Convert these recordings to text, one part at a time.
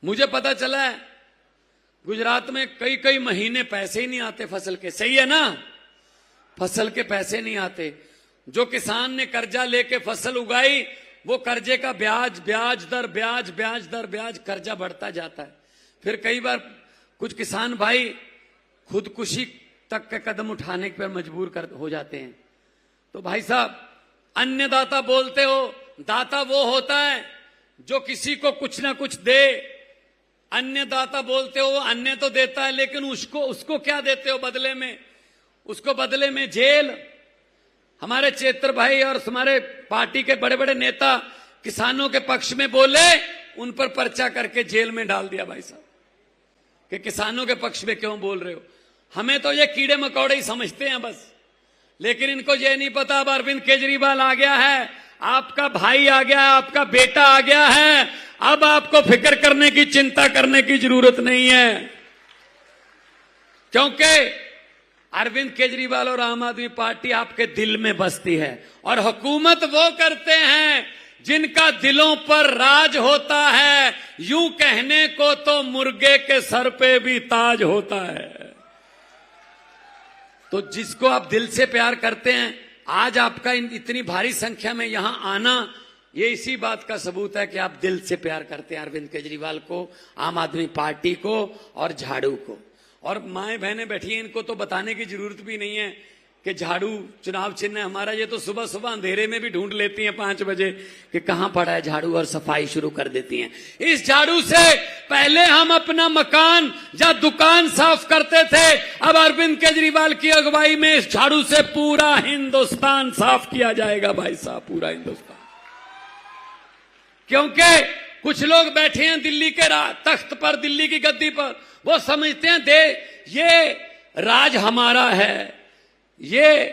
मुझे पता चला है गुजरात में कई कई महीने पैसे ही नहीं आते फसल के। सही है ना, फसल के पैसे नहीं आते। जो किसान ने कर्जा लेके फसल उगाई, वो कर्जे का ब्याज ब्याज दर ब्याज ब्याज दर ब्याज कर्जा बढ़ता जाता है। फिर कई बार कुछ किसान भाई खुदकुशी तक के कदम उठाने पर मजबूर हो जाते हैं। तो भाई साहब, अन्नदाता बोलते हो, दाता वो होता है जो किसी को कुछ ना कुछ दे। अन्नदाता बोलते हो, अन्न तो देता है, लेकिन उसको क्या देते हो बदले में? उसको बदले में जेल। हमारे चेत्र भाई और हमारे पार्टी के बड़े बड़े नेता किसानों के पक्ष में बोले, उन पर पर्चा करके जेल में डाल दिया भाई साहब कि किसानों के पक्ष में क्यों बोल रहे हो। हमें तो ये कीड़े मकोड़े ही समझते हैं बस, लेकिन इनको ये नहीं पता अब अरविंद केजरीवाल आ गया है, आपका भाई आ गया है, आपका बेटा आ गया है। अब आपको फिक्र करने की, चिंता करने की जरूरत नहीं है, क्योंकि अरविंद केजरीवाल और आम आदमी पार्टी आपके दिल में बसती है। और हुकूमत वो करते हैं जिनका दिलों पर राज होता है। यूं कहने को तो मुर्गे के सर पे भी ताज होता है। तो जिसको आप दिल से प्यार करते हैं, आज आपका इतनी भारी संख्या में यहां आना, ये इसी बात का सबूत है कि आप दिल से प्यार करते हैं अरविंद केजरीवाल को, आम आदमी पार्टी को और झाड़ू को। और माएं बहनें बैठी हैं, इनको तो बताने की जरूरत भी नहीं है कि झाड़ू चुनाव चिन्ह है हमारा। ये तो सुबह सुबह अंधेरे में भी ढूंढ लेती हैं 5 बजे कि कहां पड़ा है झाड़ू, और सफाई शुरू कर देती हैं। इस झाड़ू से पहले हम अपना मकान या दुकान साफ करते थे, अब अरविंद केजरीवाल की अगुवाई में इस झाड़ू से पूरा हिंदुस्तान साफ किया जाएगा भाई साहब, पूरा हिंदुस्तान। क्योंकि कुछ लोग बैठे हैं दिल्ली के तख्त पर, दिल्ली की गद्दी पर, वो समझते हैं ये राज हमारा है, ये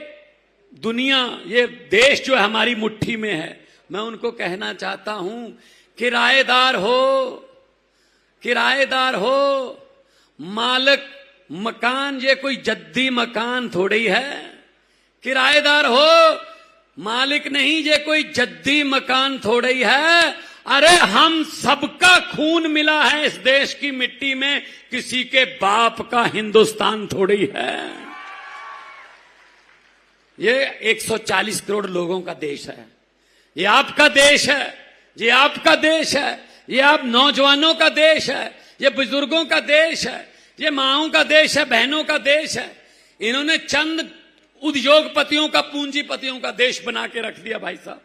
दुनिया, ये देश जो है हमारी मुट्ठी में है। मैं उनको कहना चाहता हूं, किराएदार हो, मालिक मकान ये कोई जद्दी मकान थोड़ी है। किराएदार हो, मालिक नहीं, ये कोई जद्दी मकान थोड़ी है। अरे हम सबका खून मिला है इस देश की मिट्टी में, किसी के बाप का हिंदुस्तान थोड़ी है। ये 140 करोड़ लोगों का देश है, ये आपका देश है, ये आपका देश है, ये आप नौजवानों का देश है, ये बुजुर्गों का देश है, ये माओं का देश है, बहनों का देश है। इन्होंने चंद उद्योगपतियों का, पूंजीपतियों का देश बना के रख दिया भाई साहब।